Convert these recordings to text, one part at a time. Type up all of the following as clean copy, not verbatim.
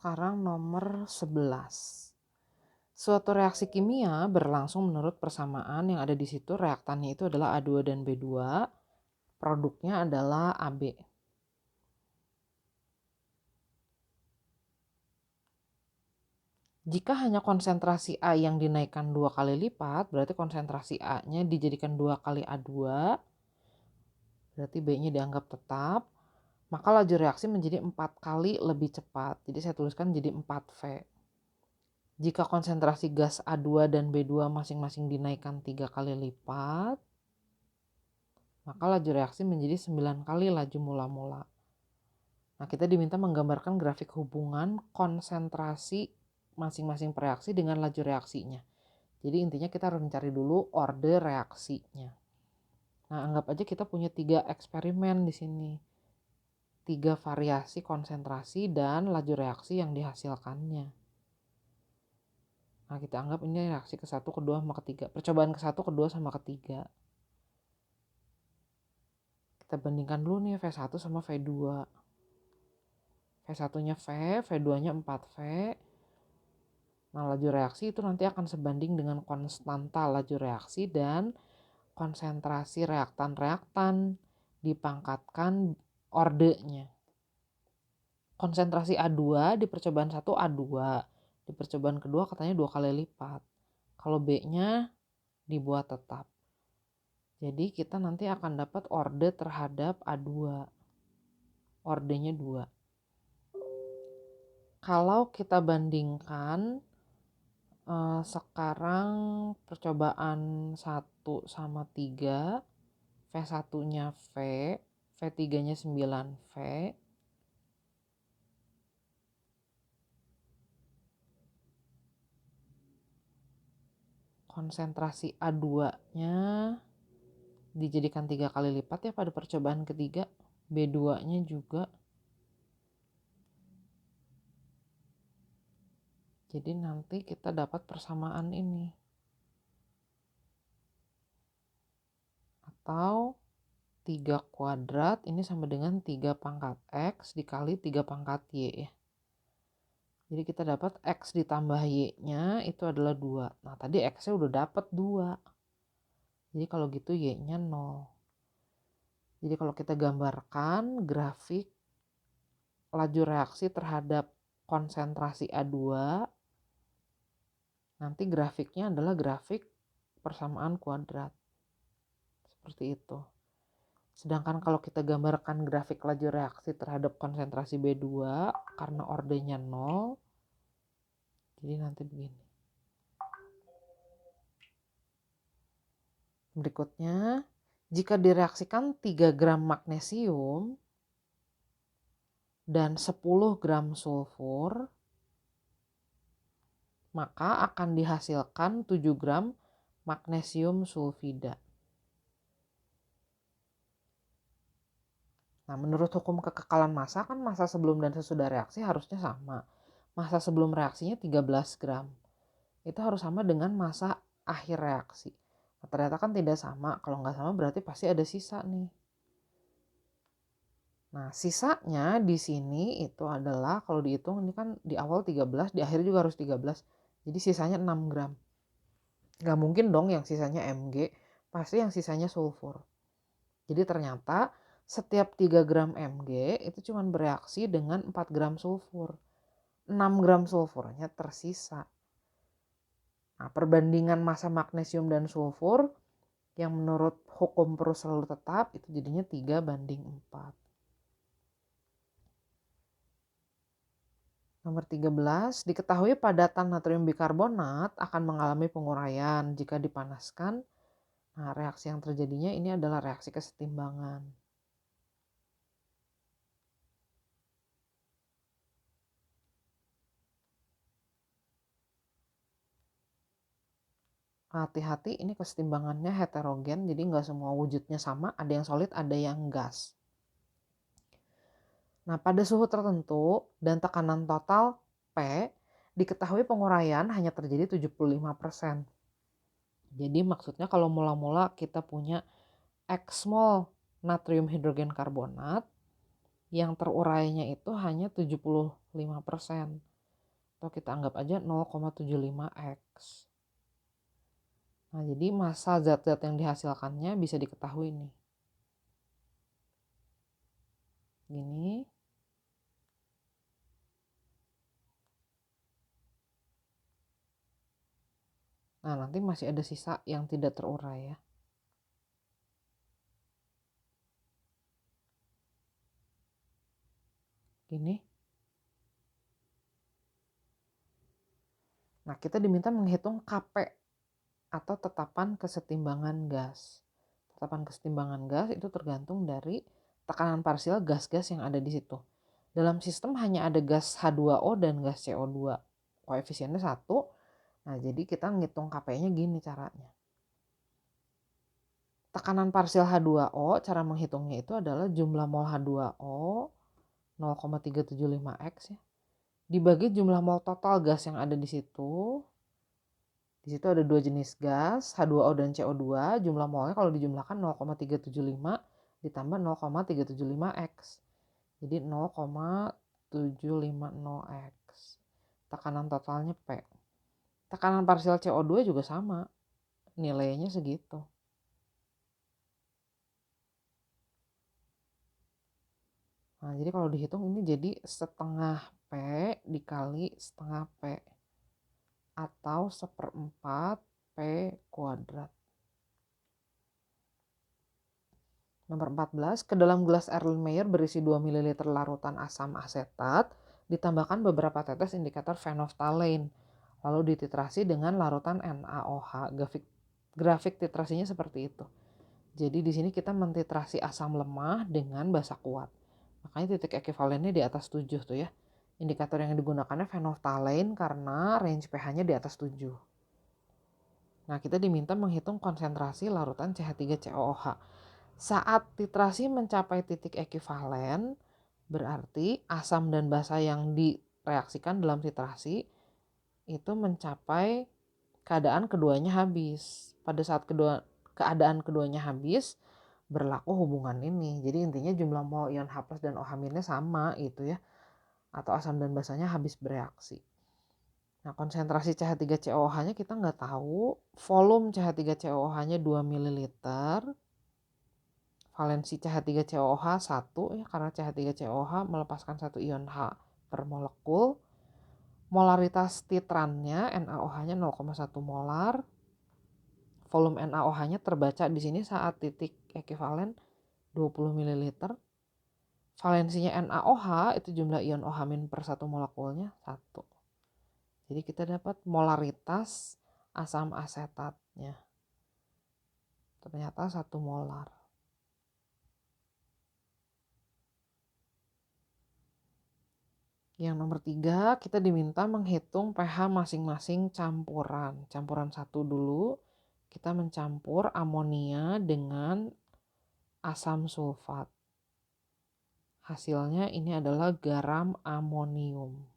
sekarang nomor 11. Suatu reaksi kimia berlangsung menurut persamaan yang ada di situ. Reaktannya itu adalah A2 dan B2. Produknya adalah AB. Jika hanya konsentrasi A yang dinaikkan 2 kali lipat, berarti konsentrasi A-nya dijadikan 2 kali A2, berarti B-nya dianggap tetap, maka laju reaksi menjadi 4 kali lebih cepat. Jadi saya tuliskan jadi 4V. Jika konsentrasi gas A2 dan B2 masing-masing dinaikkan 3 kali lipat, maka laju reaksi menjadi 9 kali laju mula-mula. Nah, kita diminta menggambarkan grafik hubungan konsentrasi masing-masing reaksi dengan laju reaksinya. Jadi intinya kita harus mencari dulu order reaksinya. Nah, anggap aja kita punya 3 eksperimen di sini. 3 variasi konsentrasi dan laju reaksi yang dihasilkannya. Nah, kita anggap ini reaksi ke-1, ke-2, sama ke-3. Percobaan ke-1, ke-2, sama ke-3. Kita bandingkan dulu nih V1 sama V2. V1-nya V, V2-nya 4V. Nah, laju reaksi itu nanti akan sebanding dengan konstanta laju reaksi dan konsentrasi reaktan-reaktan dipangkatkan ordenya. Konsentrasi A2 di percobaan 1 A2, di percobaan kedua katanya 2 kali lipat. Kalau B-nya dibuat tetap. Jadi kita nanti akan dapat orde terhadap A2. Ordenya 2. Kalau kita bandingkan sekarang percobaan 1 sama 3, V1-nya V, V3-nya 9V. Konsentrasi A2-nya dijadikan 3 kali lipat ya pada percobaan ketiga. B2-nya juga. Jadi nanti kita dapat persamaan ini. Atau 3 kuadrat ini sama dengan 3 pangkat X dikali 3 pangkat Y ya. Jadi kita dapat X ditambah Y-nya itu adalah 2. Nah, tadi X-nya udah dapat 2. Jadi kalau gitu Y-nya 0. Jadi kalau kita gambarkan grafik laju reaksi terhadap konsentrasi A2, nanti grafiknya adalah grafik persamaan kuadrat. Seperti itu. Sedangkan kalau kita gambarkan grafik laju reaksi terhadap konsentrasi B2, karena ordenya 0, jadi nanti begini. Berikutnya, jika direaksikan 3 gram magnesium dan 10 gram sulfur, maka akan dihasilkan 7 gram magnesium sulfida. Nah, menurut hukum kekekalan massa kan massa sebelum dan sesudah reaksi harusnya sama. Massa sebelum reaksinya 13 gram. Itu harus sama dengan massa akhir reaksi. Nah, ternyata kan tidak sama. Kalau nggak sama berarti pasti ada sisa nih. Nah, sisanya di sini itu adalah kalau dihitung ini kan di awal 13, di akhir juga harus 13. Jadi sisanya 6 gram. Nggak mungkin dong yang sisanya Mg, pasti yang sisanya sulfur. Jadi ternyata setiap 3 gram Mg itu cuma bereaksi dengan 4 gram sulfur. 6 gram sulfurnya tersisa. Nah, perbandingan massa magnesium dan sulfur yang menurut hukum Peirce selalu tetap itu jadinya 3:4. Nomor 13, diketahui padatan natrium bikarbonat akan mengalami penguraian jika dipanaskan. Nah, reaksi yang terjadinya ini adalah reaksi kesetimbangan. Hati-hati ini kesetimbangannya heterogen, jadi nggak semua wujudnya sama, ada yang solid, ada yang gas. Nah, pada suhu tertentu dan tekanan total P, diketahui penguraian hanya terjadi 75%. Jadi maksudnya kalau mula-mula kita punya X mol natrium hidrogen karbonat, yang terurainya itu hanya 75%. Atau kita anggap aja 0,75x. Nah, jadi massa zat-zat yang dihasilkannya bisa diketahui nih. Gini. Nah, nanti masih ada sisa yang tidak terurai ya. Gini. Nah, kita diminta menghitung Kp atau tetapan kesetimbangan gas. Tetapan kesetimbangan gas itu tergantung dari tekanan parsial gas-gas yang ada di situ. Dalam sistem hanya ada gas H2O dan gas CO2. Koefisiennya 1. Nah, jadi kita ngitung Kp-nya gini caranya. Tekanan parsial H2O, cara menghitungnya itu adalah jumlah mol H2O 0,375x ya. Dibagi jumlah mol total gas yang ada di situ. Di situ ada dua jenis gas, H2O dan CO2. Jumlah molnya kalau dijumlahkan 0,375 ditambah 0,375x. Jadi 0,750x. Tekanan totalnya P. Tekanan parsial CO2 juga sama. Nilainya segitu. Nah, jadi kalau dihitung ini jadi setengah P dikali setengah P. Atau 1/4 P kuadrat. Nomor 14, ke dalam gelas Erlenmeyer berisi 2 ml larutan asam asetat, ditambahkan beberapa tetes indikator phenolphthalein, lalu dititrasi dengan larutan NaOH. Grafik titrasinya seperti itu. Jadi di sini kita mentitrasi asam lemah dengan basa kuat. Makanya titik ekivalennya di atas 7 tuh ya. Indikator yang digunakannya phenolphthalein karena range pH-nya di atas 7. Nah, kita diminta menghitung konsentrasi larutan CH3COOH. Saat titrasi mencapai titik ekivalen, berarti asam dan basa yang direaksikan dalam titrasi itu mencapai keadaan keduanya habis. Pada saat keadaan keduanya habis, berlaku hubungan ini. Jadi intinya jumlah mol ion H+ dan OH- sama gitu ya. Atau asam dan basanya habis bereaksi. Nah, konsentrasi CH3COOH-nya kita nggak tahu. Volume CH3COOH-nya 2 ml. Valensi CH3COOH 1 ya, karena CH3COOH melepaskan 1 ion H per molekul. Molaritas titrannya NaOH-nya 0,1 molar. Volume NaOH-nya terbaca di sini saat titik ekivalen 20 ml. Valensinya NaOH itu jumlah ion OH- per 1 molekulnya 1. Jadi kita dapat molaritas asam asetatnya. Ternyata 1 molar. Yang nomor 3, kita diminta menghitung pH masing-masing campuran. Campuran 1 dulu, kita mencampur amonia dengan asam sulfat. Hasilnya ini adalah garam amonium.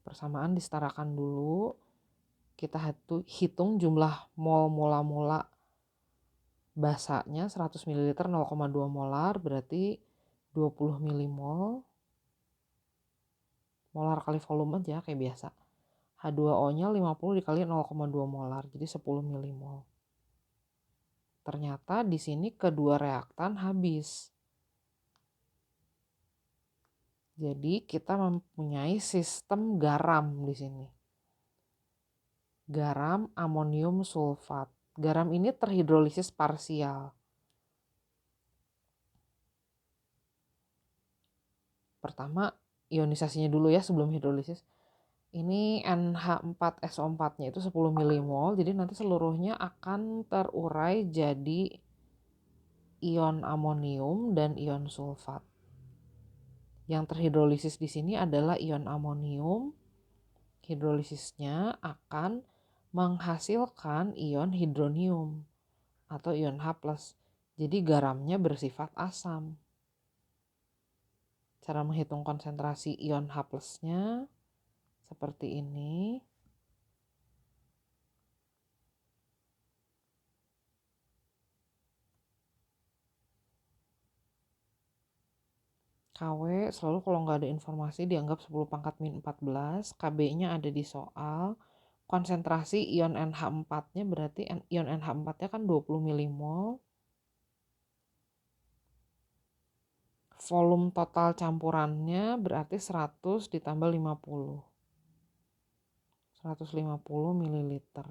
Persamaan disetarakan dulu. Kita hitung jumlah mol mola basanya 100 ml 0,2 molar berarti 20 milimol. Molar kali volume aja kayak biasa. H2O-nya 50 dikali 0,2 molar, jadi 10 milimol. Ternyata di sini kedua reaktan habis. Jadi kita mempunyai sistem garam di sini. Garam amonium sulfat. Garam ini terhidrolisis parsial. Pertama, ionisasinya dulu ya sebelum hidrolisis. Ini NH4SO4-nya itu 10 milimol, jadi nanti seluruhnya akan terurai jadi ion amonium dan ion sulfat. Yang terhidrolisis di sini adalah ion amonium. Hidrolisisnya akan menghasilkan ion hidronium atau ion H+. Jadi garamnya bersifat asam. Cara menghitung konsentrasi ion H+-nya seperti ini. KW selalu kalau nggak ada informasi dianggap 10 pangkat min 14. KB-nya ada di soal. Konsentrasi ion NH4-nya berarti ion NH4-nya kan 20 milimol. Volume total campurannya berarti 100 ditambah 50. 150 mililiter.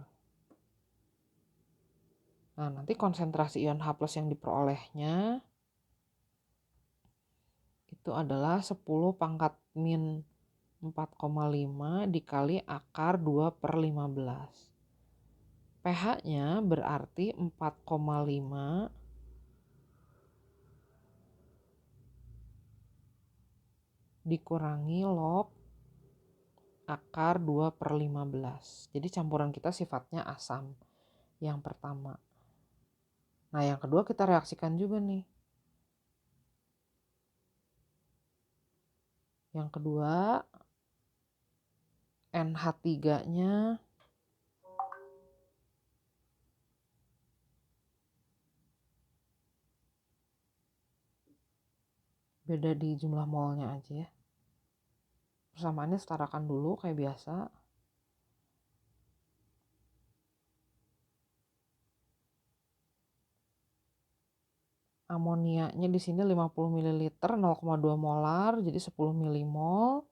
Nah, nanti konsentrasi ion H+ yang diperolehnya itu adalah 10 pangkat min 4,5 dikali akar 2/15. pH-nya berarti 4,5 dikurangi log akar 2/15. Jadi campuran kita sifatnya asam yang pertama. Nah, yang kedua kita reaksikan juga nih. Yang kedua, NH3-nya beda di jumlah molnya aja ya. Persamaannya setarakan dulu kayak biasa. Amoniaknya di sini 50 ml 0,2 molar jadi 10 milimol.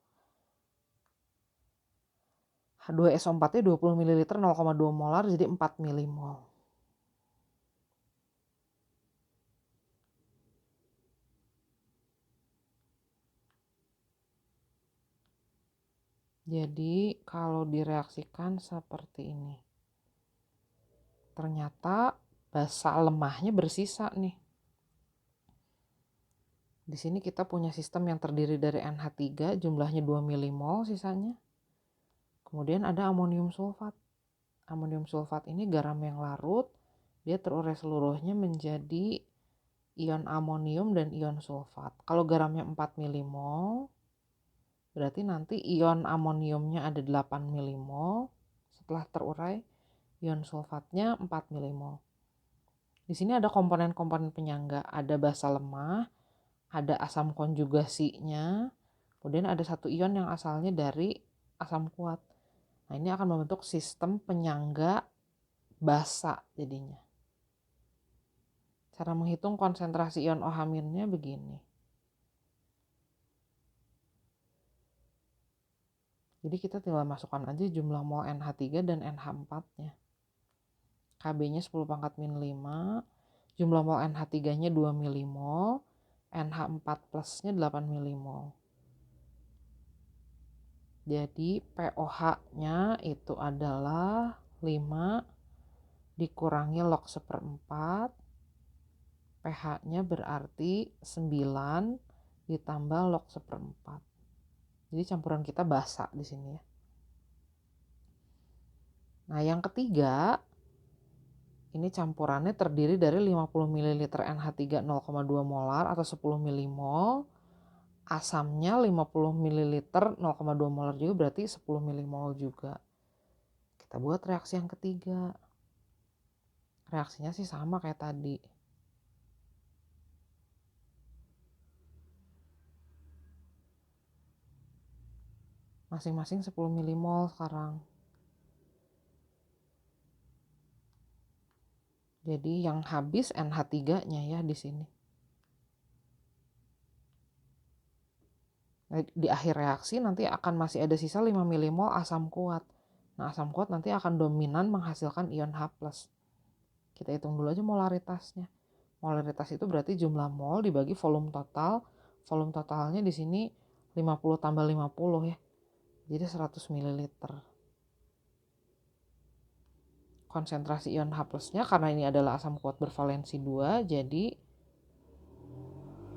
H2SO4-nya 20 ml 0,2 molar jadi 4 milimol. Jadi kalau direaksikan seperti ini. Ternyata basa lemahnya bersisa nih. Di sini kita punya sistem yang terdiri dari NH3 jumlahnya 2 milimol sisanya. Kemudian ada amonium sulfat. Amonium sulfat ini garam yang larut, dia terurai seluruhnya menjadi ion amonium dan ion sulfat. Kalau garamnya 4 milimol, berarti nanti ion amoniumnya ada 8 milimol. Setelah terurai, ion sulfatnya 4 milimol. Di sini ada komponen-komponen penyangga, ada basa lemah, ada asam konjugasinya, kemudian ada satu ion yang asalnya dari asam kuat. Nah, ini akan membentuk sistem penyangga basa jadinya. Cara menghitung konsentrasi ion OH- begini. Jadi kita tinggal masukkan aja jumlah mol NH3 dan NH4-nya. KB-nya 10 pangkat min 5, jumlah mol NH3-nya 2 milimol, NH4 plusnya 8 milimol. Jadi POH-nya itu adalah 5 dikurangi log 1/4. pH-nya berarti 9 ditambah log 1/4. Jadi campuran kita basa di sini ya. Nah, yang ketiga, ini campurannya terdiri dari 50 ml NH3 0,2 molar atau 10 milimol. Asamnya 50 ml 0,2 molar juga berarti 10 milimol juga. Kita buat reaksi yang ketiga. Reaksinya sih sama kayak tadi. Masing-masing 10 milimol sekarang. Jadi yang habis NH3-nya ya di sini. Nah, di akhir reaksi nanti akan masih ada sisa 5 milimol asam kuat. Nah, asam kuat nanti akan dominan menghasilkan ion H+. Kita hitung dulu aja molaritasnya. Molaritas itu berarti jumlah mol dibagi volume total. Volume totalnya di sini 50 tambah 50 ya. Jadi 100 ml. Konsentrasi ion H+-nya karena ini adalah asam kuat bervalensi 2, jadi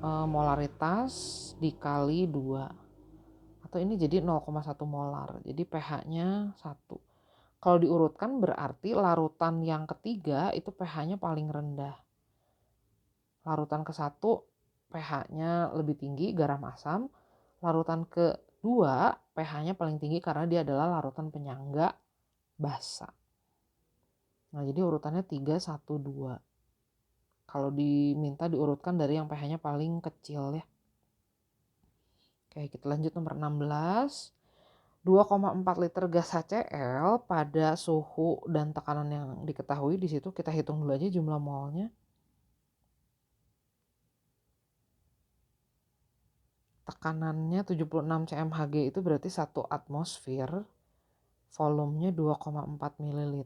molaritas dikali 2. Atau ini jadi 0,1 molar. Jadi pH-nya 1. Kalau diurutkan berarti larutan yang ketiga itu pH-nya paling rendah. Larutan ke-1 pH-nya lebih tinggi, garam asam. Larutan kedua pH-nya paling tinggi karena dia adalah larutan penyangga basa. Nah, jadi urutannya 3, 1, 2. Kalau diminta diurutkan dari yang pH-nya paling kecil ya. Oke, kita lanjut nomor 16. 2,4 liter gas HCl pada suhu dan tekanan yang diketahui di situ, kita hitung dulu aja jumlah molnya. Tekanannya 76 cmHg itu berarti 1 atmosfer. Volumenya 2,4 ml.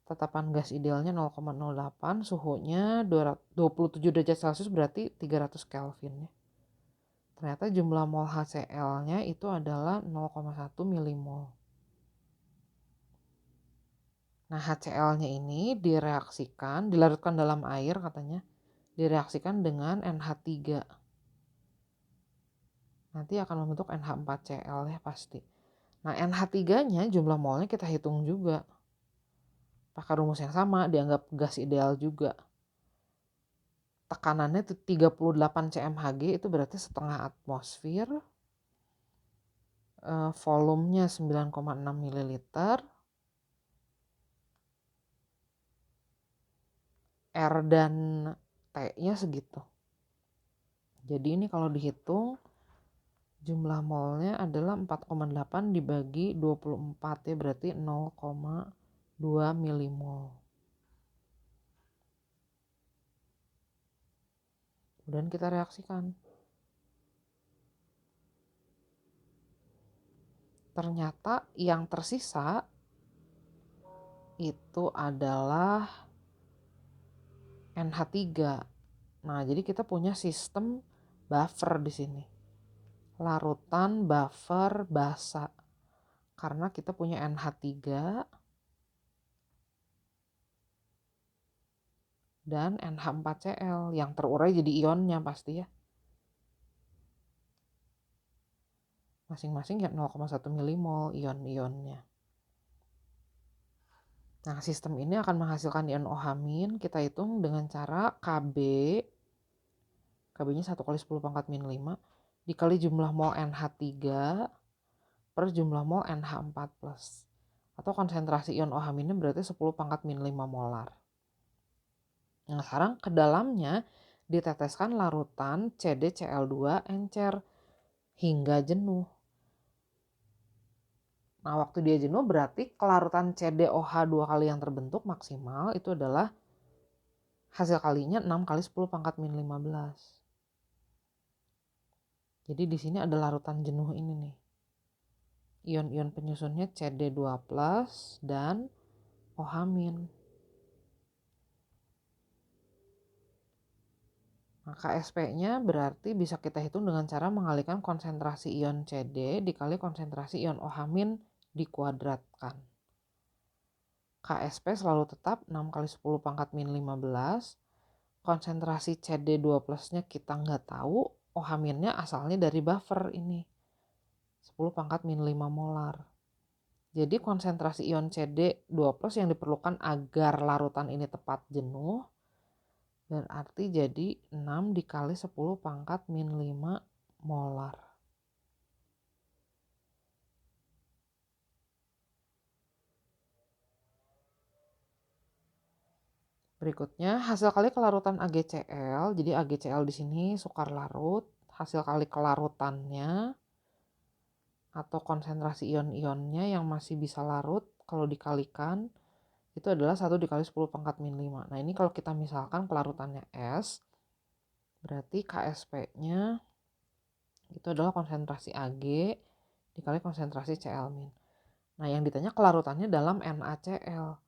Tetapan gas idealnya 0,08, suhunya 27 derajat Celcius berarti 300 Kelvin ya. Ternyata jumlah mol HCl-nya itu adalah 0,1 milimol. Nah, HCl-nya ini dilarutkan dalam air katanya, direaksikan dengan NH3. Nanti akan membentuk NH4Cl ya pasti. Nah, NH3-nya jumlah molnya kita hitung juga. Pakai rumus yang sama, dianggap gas ideal juga. Tekanannya itu 38 cmHg, itu berarti setengah atmosfer. Volumenya 9,6 ml. R dan T-nya segitu. Jadi ini kalau dihitung jumlah molnya adalah 4,8 dibagi 24 ya, berarti 0,2 milimol. Kemudian kita reaksikan. Ternyata yang tersisa itu adalah NH3. Nah, jadi kita punya sistem buffer di sini. Larutan, buffer, basa. Karena kita punya NH3 dan NH4Cl yang terurai jadi ionnya pasti ya. Masing-masing ya 0,1 milimol ion-ionnya. Nah, sistem ini akan menghasilkan ion OH-. Kita hitung dengan cara KB-nya 1 kali 10 pangkat min 5 dikali jumlah mol NH3 per jumlah mol NH4+. Atau konsentrasi ion OH- berarti 10 pangkat min 5 molar. Nah, sekarang ke dalamnya diteteskan larutan CdCl2 encer hingga jenuh. Nah, waktu dia jenuh berarti kelarutan CdOH 2 kali yang terbentuk maksimal itu adalah hasil kalinya 6 kali 10 pangkat min 15. Jadi di sini ada larutan jenuh ini nih. Ion-ion penyusunnya Cd2+ dan OH-. Nah, KSP-nya berarti bisa kita hitung dengan cara mengalihkan konsentrasi ion Cd dikali konsentrasi ion OH- dikuadratkan. KSP selalu tetap 6 kali 10 pangkat min 15. Konsentrasi Cd2+-nya kita nggak tahu, OH-nya asalnya dari buffer ini. 10 pangkat min 5 molar. Jadi konsentrasi ion Cd2+ yang diperlukan agar larutan ini tepat jenuh berarti jadi 6 dikali 10 pangkat min 5 molar. Berikutnya hasil kali kelarutan AgCl. Jadi AgCl di sini sukar larut. Hasil kali kelarutannya atau konsentrasi ion-ionnya yang masih bisa larut kalau dikalikan itu adalah 1 dikali 10 pangkat min 5. Nah, ini kalau kita misalkan kelarutannya S, berarti KSP-nya itu adalah konsentrasi Ag dikali konsentrasi Cl-. Nah, yang ditanya kelarutannya dalam NaCl.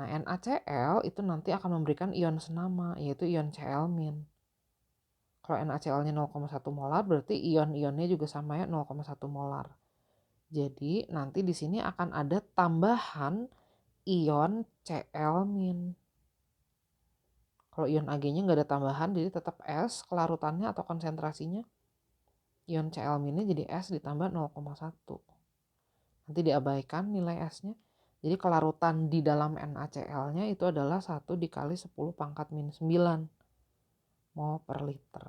Nah, NaCl itu nanti akan memberikan ion senama, yaitu ion Cl-. Kalau NaCl-nya 0,1 molar, berarti ion-ionnya juga sama ya, 0,1 molar. Jadi, nanti di sini akan ada tambahan ion Cl-. Kalau ion Ag-nya nggak ada tambahan, jadi tetap S kelarutannya atau konsentrasinya. Ion Cl-nya jadi S ditambah 0,1. Nanti diabaikan nilai S-nya. Jadi kelarutan di dalam NaCl-nya itu adalah 1 dikali 10 pangkat min 9 mol per liter.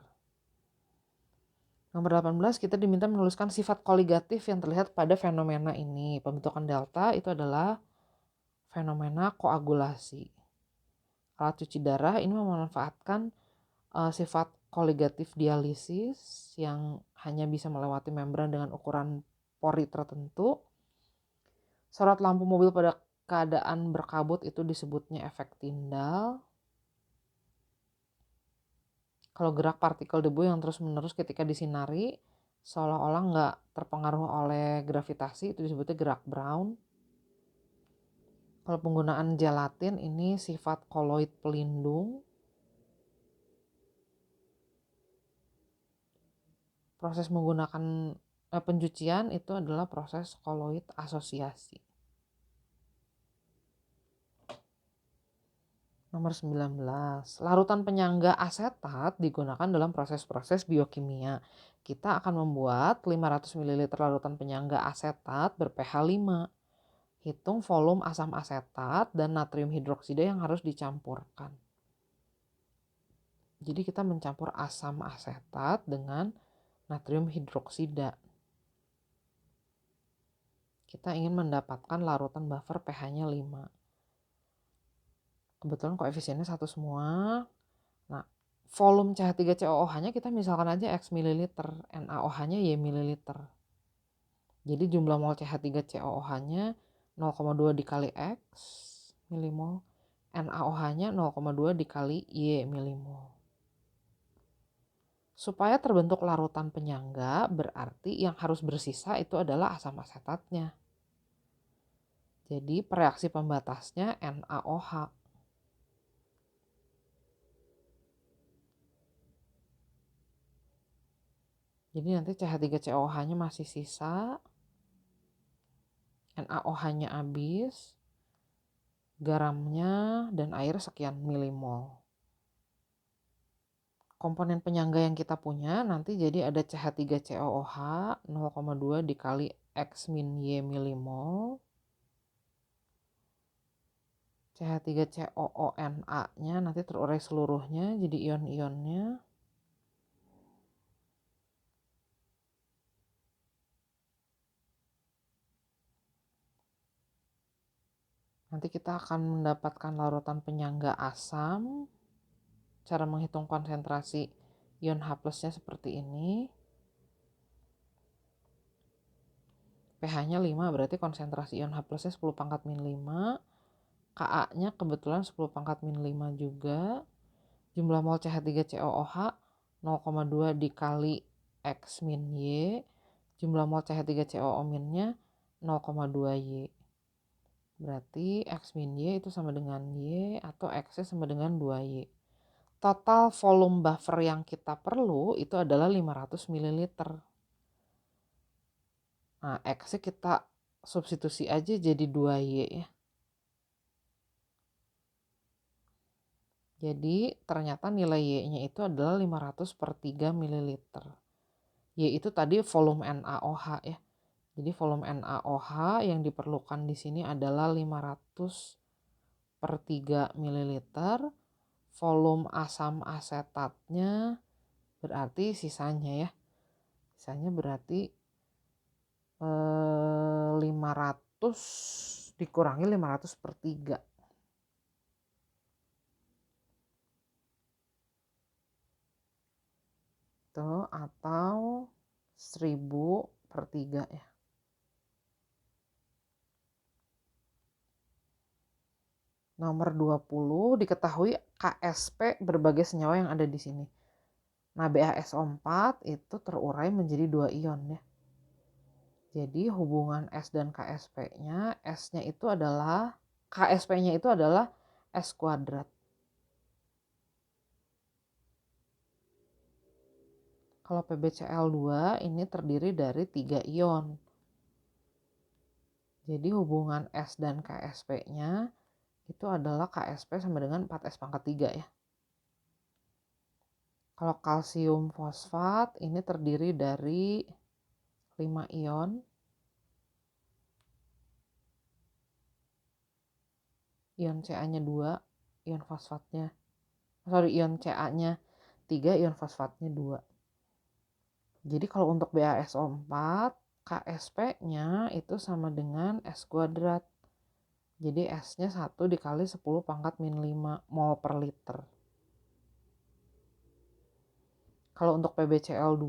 Nomor 18 kita diminta menuliskan sifat koligatif yang terlihat pada fenomena ini. Pembentukan delta itu adalah fenomena koagulasi. Alat cuci darah ini memanfaatkan sifat koligatif dialisis yang hanya bisa melewati membran dengan ukuran pori tertentu. Sorot lampu mobil pada keadaan berkabut itu disebutnya efek Tyndall. Kalau gerak partikel debu yang terus-menerus ketika disinari seolah-olah nggak terpengaruh oleh gravitasi itu disebutnya gerak Brown. Kalau penggunaan gelatin ini sifat koloid pelindung. Proses menggunakan pencucian itu adalah proses koloid asosiasi. Nomor 19, larutan penyangga asetat digunakan dalam proses-proses biokimia. Kita akan membuat 500 ml larutan penyangga asetat ber-pH 5. Hitung volume asam asetat dan natrium hidroksida yang harus dicampurkan. Jadi kita mencampur asam asetat dengan natrium hidroksida. Kita ingin mendapatkan larutan buffer pH-nya 5. Kebetulan koefisiennya 1 semua. Nah, volume CH3COOH-nya kita misalkan aja X mililiter, NaOH-nya Y mililiter. Jadi jumlah mol CH3COOH-nya 0,2 dikali X milimol, NaOH-nya 0,2 dikali Y milimol. Supaya terbentuk larutan penyangga, berarti yang harus bersisa itu adalah asam asetatnya. Jadi reaksi pembatasnya NaOH. Jadi nanti CH3COOH-nya masih sisa, NaOH-nya habis, garamnya dan air sekian milimol. Komponen penyangga yang kita punya nanti jadi ada CH3COOH 0,2 dikali X min Y milimol. CH3COONA-nya nanti terurai seluruhnya jadi ion-ionnya. Nanti kita akan mendapatkan larutan penyangga asam. Cara menghitung konsentrasi ion H+-nya seperti ini. pH-nya 5 berarti konsentrasi ion H+-nya 10 pangkat min 5. Ka-nya kebetulan 10 pangkat min 5 juga. Jumlah mol CH3COOH 0,2 dikali X min Y. Jumlah mol CH3COO-nya 0,2 Y. Berarti X min Y itu sama dengan Y atau X-nya sama dengan 2Y. Total volume buffer yang kita perlu itu adalah 500 ml. Nah, X-nya kita substitusi aja jadi 2Y ya. Jadi ternyata nilai Y-nya itu adalah 500 per 3 ml. Y itu tadi volume NaOH ya. Jadi volume NaOH yang diperlukan di sini adalah 500 per 3 ml. Volume asam asetatnya berarti sisanya ya. Sisanya berarti 500 dikurangi 500 per 3. Itu atau 1000 per 3 ya. Nomor 20 diketahui KSP berbagai senyawa yang ada di sini. Nah, BaSO4 itu terurai menjadi 2 ion ya. Jadi hubungan S dan KSP-nya, S-nya itu adalah, KSP-nya itu adalah S kuadrat. Kalau PbCl2 ini terdiri dari 3 ion. Jadi hubungan S dan KSP-nya itu adalah KSP sama dengan 4S pangkat 3 ya. Kalau kalsium fosfat ini terdiri dari 5 ion. Ion Ca-nya 2, ion fosfatnya. Ion Ca-nya 3, ion fosfatnya 2. Jadi kalau untuk BaSO4, KSP-nya itu sama dengan S kuadrat. Jadi S-nya 1 dikali 10 pangkat min 5 mol per liter. Kalau untuk PBCL2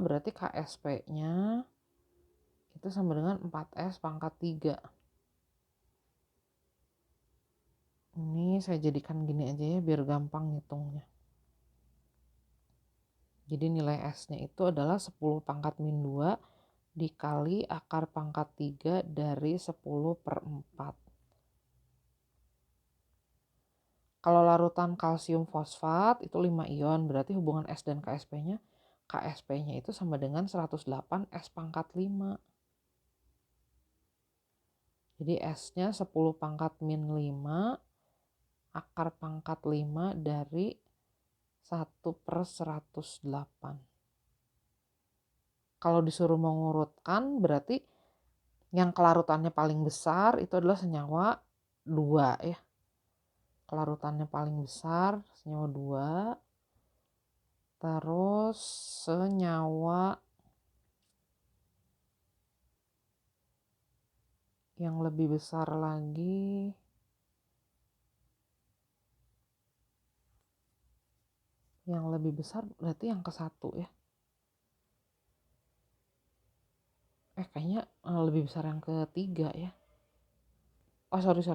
berarti KSP-nya itu sama dengan 4S pangkat 3. Ini saya jadikan gini aja ya biar gampang ngitungnya. Jadi nilai S-nya itu adalah 10 pangkat min 2 dikali akar pangkat 3 dari 10/4. Kalau larutan kalsium fosfat itu 5 ion, berarti hubungan S dan KSP-nya itu sama dengan 108 S pangkat 5. Jadi S-nya 10 pangkat min 5 akar pangkat 5 dari 1/108. Kalau disuruh mengurutkan berarti yang kelarutannya paling besar itu adalah senyawa 2 ya. Kelarutannya paling besar senyawa 2. Terus senyawa yang lebih besar lagi berarti yang ke-1 ya. Kayaknya lebih besar yang ketiga ya. Oh sorry.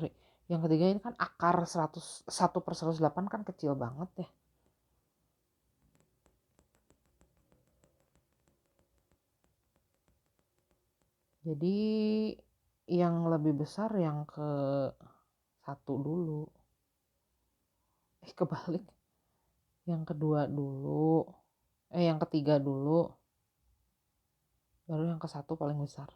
Yang ketiga ini kan akar 1/108 kan kecil banget ya. Jadi yang lebih besar yang ke-1 dulu. Kebalik. Yang kedua dulu. Yang ketiga dulu. Baru yang ke-1 paling besar.